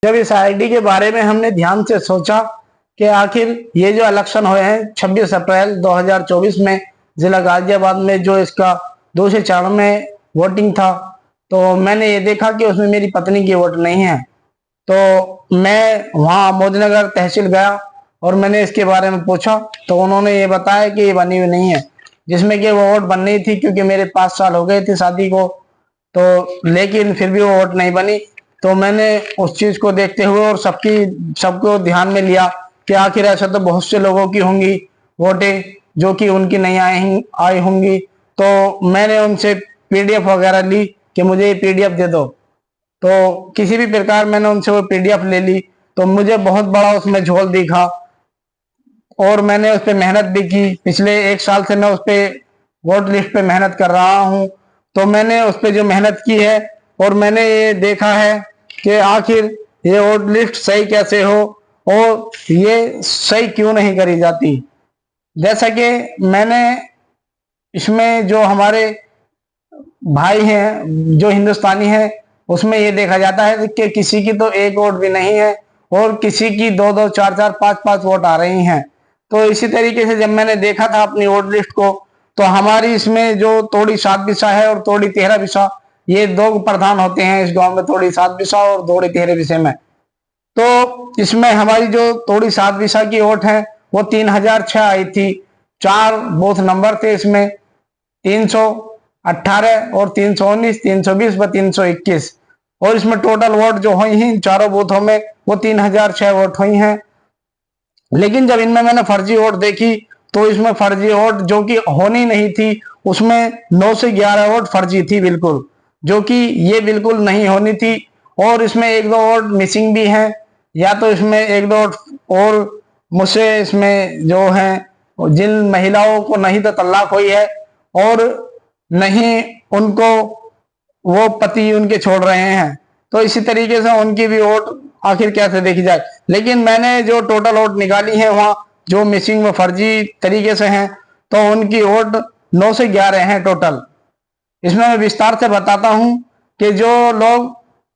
जब इस आईडी के बारे में हमने ध्यान से सोचा कि आखिर ये जो इलेक्शन हुए हैं 26 अप्रैल 2024 में जिला गाजियाबाद में जो इसका दूसरे चरण में वोटिंग था, तो मैंने ये देखा कि उसमें मेरी पत्नी की वोट नहीं है। तो मैं वहाँ मोदीनगर तहसील गया और मैंने इसके बारे में पूछा, तो उन्होंने ये बताया कि ये बनी हुई नहीं है, जिसमें कि वो वोट बननी थी क्योंकि मेरे 5 साल हो गए थे शादी को, तो लेकिन फिर भी वो वोट नहीं बनी। तो मैंने उस चीज को देखते हुए और सबको ध्यान में लिया कि आखिर ऐसा तो बहुत से लोगों की होंगी वोटें जो कि उनकी नहीं आई होंगी। तो मैंने उनसे पीडीएफ वगैरह ली कि मुझे ये पीडीएफ दे दो, तो किसी भी प्रकार मैंने उनसे वो पीडीएफ ले ली। तो मुझे बहुत बड़ा उसमें झोल दिखा और मैंने उस पर मेहनत भी की। पिछले 1 साल से मैं उस पर वोट लिस्ट पे मेहनत कर रहा हूँ। तो मैंने उस पर जो मेहनत की है और मैंने ये देखा है कि आखिर ये वोट लिस्ट सही कैसे हो और ये सही क्यों नहीं करी जाती। जैसा कि मैंने इसमें जो हमारे भाई हैं जो हिंदुस्तानी हैं उसमें ये देखा जाता है कि किसी की तो एक वोट भी नहीं है और किसी की 2-2, 4-4, 5-5 वोट आ रही हैं। तो इसी तरीके से जब मैंने देखा था अपनी वोट लिस्ट को, तो हमारी इसमें जो तोड़ी 7 बिसा है और तोड़ी 13 बिसा, ये 2 प्रधान होते हैं इस गांव में, तोड़ी 7 बिसा और तोड़ी 13 बिसे में। तो इसमें हमारी जो तोड़ी 7 बिसा की वोट है वो 3006 आई थी। 4 बूथ नंबर थे इसमें, 318 और 319, 320 व 321, और इसमें टोटल वोट जो हुई हैं चारों बूथों में वो 3006 वोट हुई हैं। लेकिन जब इनमें मैंने फर्जी वोट देखी तो इसमें फर्जी वोट जो कि होनी नहीं थी, उसमें 9 से 11 वोट फर्जी थी बिल्कुल, जो कि ये बिल्कुल नहीं होनी थी। और इसमें 1-2 वोट मिसिंग भी हैं, या तो इसमें 1-2 वोट और मुझसे इसमें जो हैं जिन महिलाओं को नहीं तो तलाक हुई है और नहीं उनको वो पति उनके छोड़ रहे हैं, तो इसी तरीके से उनकी भी वोट आखिर कैसे देखी जाए। लेकिन मैंने जो टोटल वोट निकाली है वहां जो मिसिंग व फर्जी तरीके से हैं, तो उनकी वोट 9 से 11 हैं टोटल। इसमें मैं विस्तार से बताता हूं कि जो लोग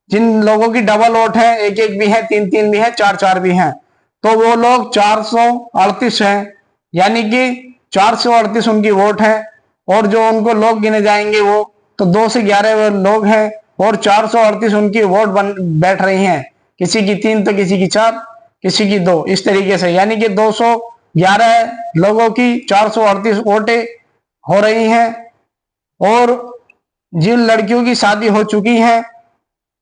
जिन लोगों की डबल वोट है, 1-1 भी है, 3-3 भी है, 4-4 भी हैं, तो वो लोग 438 हैं, यानी कि 438 उनकी वोट है। और जो उनको लोग गिने जाएंगे वो तो 2 से 11 लोग हैं और 438 उनकी वोट बैठ रही हैं, किसी की 3 तो किसी की 4, किसी की 2, इस तरीके से, यानी कि 211 लोगों की 438 वोटें हो रही हैं। और जिन लड़कियों की शादी हो चुकी है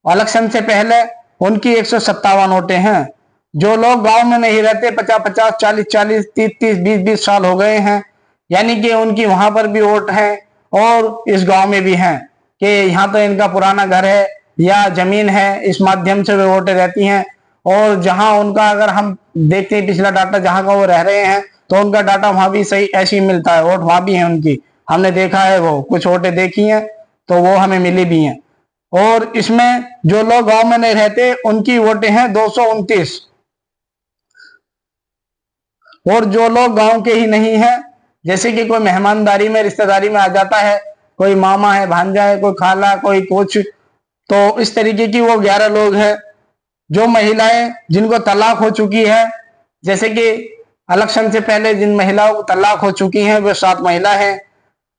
इलेक्शन से पहले उनकी 157 वोटें हैं। जो लोग गांव में नहीं रहते 50-50, 40-40, 30-30, 20-20 साल हो गए हैं, यानी कि उनकी वहां पर भी वोट है और इस गांव में भी हैं कि यहाँ तो इनका पुराना घर है या जमीन है, इस माध्यम से वे वोटें रहती हैं। और जहां उनका अगर हम देखते हैं पिछला डाटा जहां का वो रह रहे हैं, तो उनका डाटा वहां भी सही ऐसे ही मिलता है, वोट वहां भी है उनकी, हमने देखा है, वो कुछ वोटें देखी हैं तो वो हमें मिली भी हैं। और इसमें जो लोग गांव में नहीं रहते उनकी वोटें हैं 229, और जो लोग गांव के ही नहीं है, जैसे कि कोई मेहमानदारी में रिश्तेदारी में आ जाता है, कोई मामा है, भांजा है, कोई खाला, कोई कुछ, तो इस तरीके की वो 11 लोग हैं। जो महिलाएं जिनको तलाक हो चुकी है, जैसे कि इलेक्शन से पहले जिन महिलाओं को तलाक हो चुकी हैं वे 7 महिला हैं।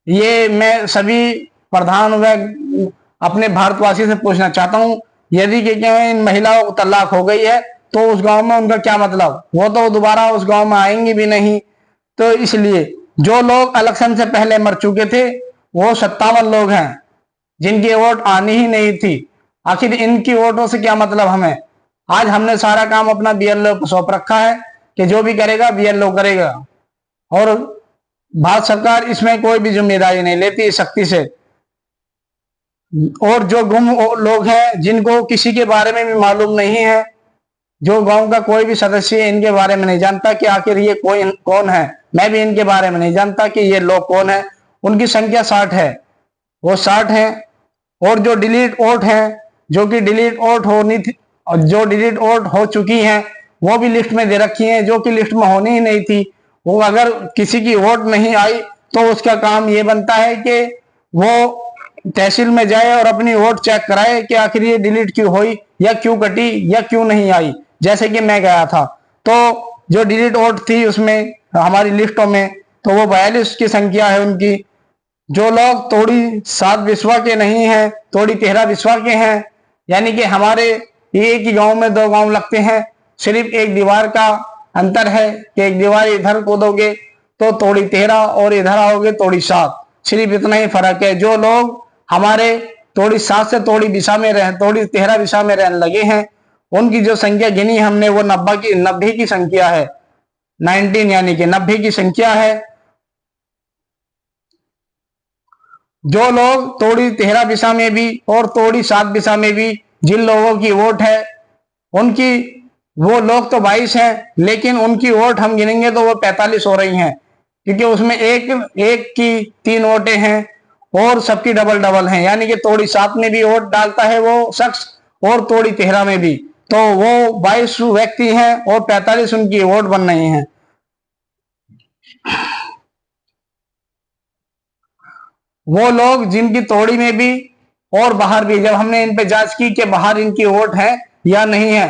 ये मैं सभी प्रधान व अपने भारतवासी से पूछना चाहता हूं, यदि कि इन महिलाओं को तलाक हो गई है तो उस गांव में उनका क्या मतलब, वो तो दोबारा उस गांव में आएंगी भी नहीं। तो इसलिए जो लोग इलेक्शन से पहले मर चुके थे वो 57 लोग हैं जिनकी वोट आनी ही नहीं थी। आखिर इनकी वोटों से क्या मतलब हमें। आज हमने सारा काम अपना बीएलओ को सौंप रखा है कि जो भी करेगा बीएलओ करेगा, और भारत सरकार इसमें कोई भी जिम्मेदारी नहीं लेती सख्ती से। और जो गुम लोग हैं जिनको किसी के बारे में भी मालूम नहीं है, जो गांव का कोई भी सदस्य इनके बारे में नहीं जानता कि आखिर ये कोई कौन है, मैं भी इनके बारे में नहीं जानता कि ये लोग कौन है। उनकी संख्या 60 है, वो 60 है। और जो डिलीट वोट है, जो कि डिलीट वोट होनी थी और जो डिलीट वोट हो चुकी हैं वो भी लिस्ट में दे रखी है, जो कि लिस्ट में होनी ही नहीं थी। वो अगर किसी की वोट नहीं आई तो उसका काम ये बनता है कि वो तहसील में जाए और अपनी वोट चेक कराए कि आखिर ये डिलीट क्यों हुई या क्यों कटी या क्यों नहीं आई। जैसे कि मैं गया था तो जो डिलीट वोट थी उसमें हमारी लिस्टों में तो वो 42 की संख्या है उनकी। जो लोग तोड़ी 7 बिस्वा के नहीं है, तोड़ी 13 बिस्वा के हैं, यानी कि हमारे एक ही गांव में 2 गांव लगते हैं, सिर्फ एक दीवार का अंतर है कि एक दीवार इधर कूदोगे तो तोड़ी 13 और इधर आओगे तोड़ी 7, सिर्फ इतना ही फर्क है। जो लोग हमारे तोड़ी 7 से तोड़ी 13 दिशा में रहने लगे हैं उनकी जो संख्या गिनी हमने वो 90 की संख्या है, 19 यानी कि 90 की संख्या है। जो लोग तोड़ी 13 दिशा में भी और तोड़ी 7 दिशा में भी जिन लोगों की वोट है उनकी, वो लोग तो 22 हैं लेकिन उनकी वोट हम गिनेंगे तो वो 45 हो रही हैं, क्योंकि उसमें एक की 3 वोटें हैं और सबकी डबल डबल हैं, यानी कि तोड़ी 7 में भी वोट डालता है वो शख्स और तोड़ी 13 में भी, तो वो 22 व्यक्ति हैं और 45 उनकी वोट बन रही हैं। वो लोग जिनकी तोड़ी में भी और बाहर भी, जब हमने इन पे जांच की कि बाहर इनकी वोट है या नहीं है,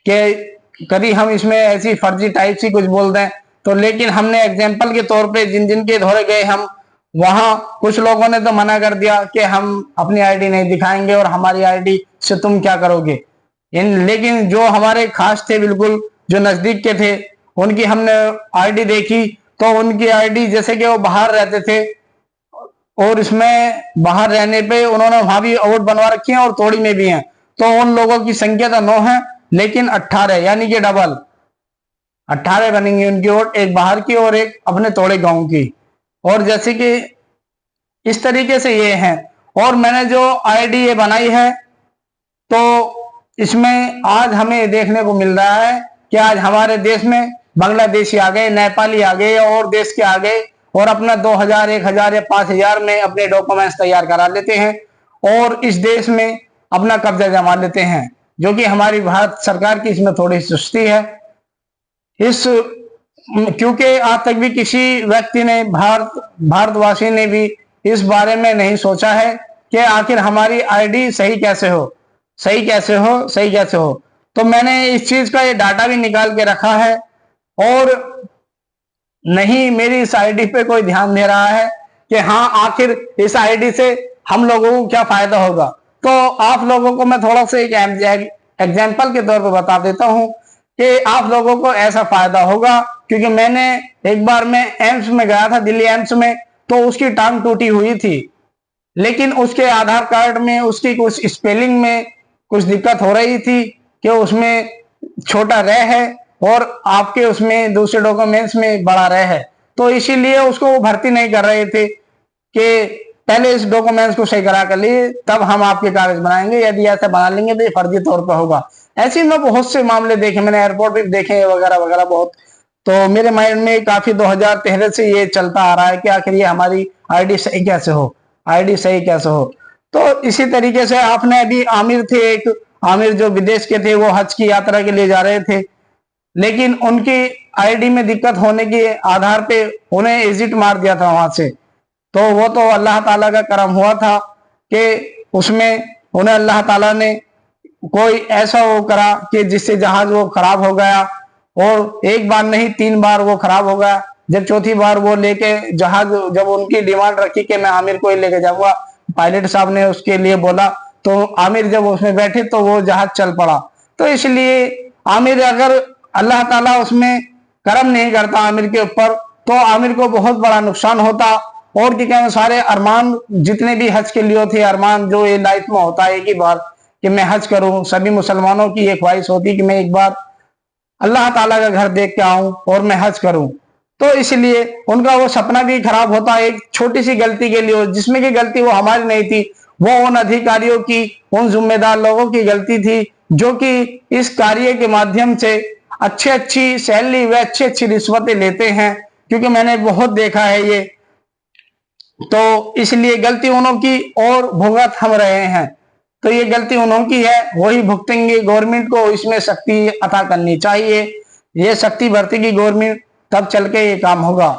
कि कभी हम इसमें ऐसी फर्जी टाइप सी कुछ बोल दें तो, लेकिन हमने एग्जाम्पल के तौर पे जिन जिन के धोरे गए हम वहां कुछ लोगों ने तो मना कर दिया कि हम अपनी आईडी नहीं दिखाएंगे और हमारी आईडी से तुम क्या करोगे। लेकिन जो हमारे खास थे बिल्कुल जो नजदीक के थे उनकी हमने आईडी देखी तो उनकी आईडी जैसे कि वो बाहर रहते थे और इसमें बाहर रहने पे उन्होंने वहां भी वोट बनवा रखी है और तोड़ी में भी हैं, तो उन लोगों की संख्या तो 9 है लेकिन 18 यानी कि डबल 18 बनेंगी उनकी वोट, एक बाहर की और एक अपने तोड़े गांव की। और जैसे कि इस तरीके से ये है। और मैंने जो आईडी ये बनाई है तो इसमें आज हमें देखने को मिल रहा है कि आज हमारे देश में बांग्लादेशी आ गए, नेपाली आ गए और देश के आ गए और अपना 2000 1000 या 5000 में अपने डॉक्यूमेंट्स तैयार करा लेते हैं और इस देश में अपना कब्जा जमा लेते हैं, जो कि हमारी भारत सरकार की इसमें थोड़ी सुस्ती है। क्योंकि आज तक भी किसी व्यक्ति ने भारतवासी ने भी इस बारे में नहीं सोचा है कि आखिर हमारी आईडी सही कैसे हो। तो मैंने इस चीज का ये डाटा भी निकाल के रखा है और नहीं मेरी इस आईडी पे कोई ध्यान दे रहा है कि हाँ आखिर इस आईडी से हम लोगों को क्या फायदा होगा। तो आप लोगों को मैं थोड़ा सा एक एग्जाम्पल के तौर पर बता देता हूं कि आप लोगों को ऐसा फायदा होगा, क्योंकि मैंने एक बार मैं एम्स में गया था, दिल्ली एम्स में, तो उसकी टांग टूटी हुई थी लेकिन उसके आधार कार्ड में उसकी कुछ स्पेलिंग में कुछ दिक्कत हो रही थी कि उसमें छोटा रह है और आपके उसमें दूसरे डॉक्यूमेंट्स में बड़ा रह है, तो इसीलिए उसको वो भर्ती नहीं कर रहे थे कि पहले इस डॉक्यूमेंट्स को सही करा कर लिए तब हम आपके कागज बनाएंगे, यदि ऐसा बना लेंगे तो ये फर्जी तौर पर होगा। ऐसे में बहुत से मामले देखे मैंने, एयरपोर्ट पे देखे वगैरह वगैरह बहुत। तो मेरे माइंड में काफी 2013 से ये चलता आ रहा है कि आखिर ये हमारी आईडी सही कैसे हो। तो इसी तरीके से आपने अभी आमिर थे, एक आमिर जो विदेश के थे, वो हज की यात्रा के लिए जा रहे थे लेकिन उनकी आईडी में दिक्कत होने के आधार पे उन्हें एग्जिट मार दिया था वहां से। तो वो तो अल्लाह ताला का करम हुआ था कि उसमें उन्हें अल्लाह ताला ने कोई ऐसा वो करा कि जिससे जहाज वो खराब हो गया और एक बार नहीं 3 बार वो खराब हो गया। जब चौथी बार वो लेके जहाज, जब उनकी डिमांड रखी कि मैं आमिर को ही लेके जाऊंगा, पायलट साहब ने उसके लिए बोला, तो आमिर जब उसमें बैठे तो वो जहाज चल पड़ा। तो इसलिए आमिर, अगर अल्लाह ताला उसमें करम नहीं करता आमिर के ऊपर तो आमिर को बहुत बड़ा नुकसान होता। और क्या सारे अरमान जितने भी हज के लिए थे, अरमान जो ये लाइफ में होता है एक ही बार कि मैं हज करूं, सभी मुसलमानों की ये ख्वाहिश होती कि मैं एक बार अल्लाह ताला का घर देख के आऊं और मैं हज करूं। तो इसलिए उनका वो सपना भी खराब होता एक छोटी सी गलती के लिए, जिसमें की गलती वो हमारी नहीं थी, वो उन अधिकारियों की, उन जिम्मेदार लोगों की गलती थी जो कि इस कार्य के माध्यम से अच्छी सैलरी व अच्छी रिश्वतें लेते हैं, क्योंकि मैंने बहुत देखा है ये। तो इसलिए गलती उन्हों की और भुगत हम रहे हैं, तो ये गलती उन्हों की है, वही भुगतेंगे। गवर्नमेंट को इसमें शक्ति अता करनी चाहिए, ये शक्ति बरतेगी गवर्नमेंट तब चल के ये काम होगा।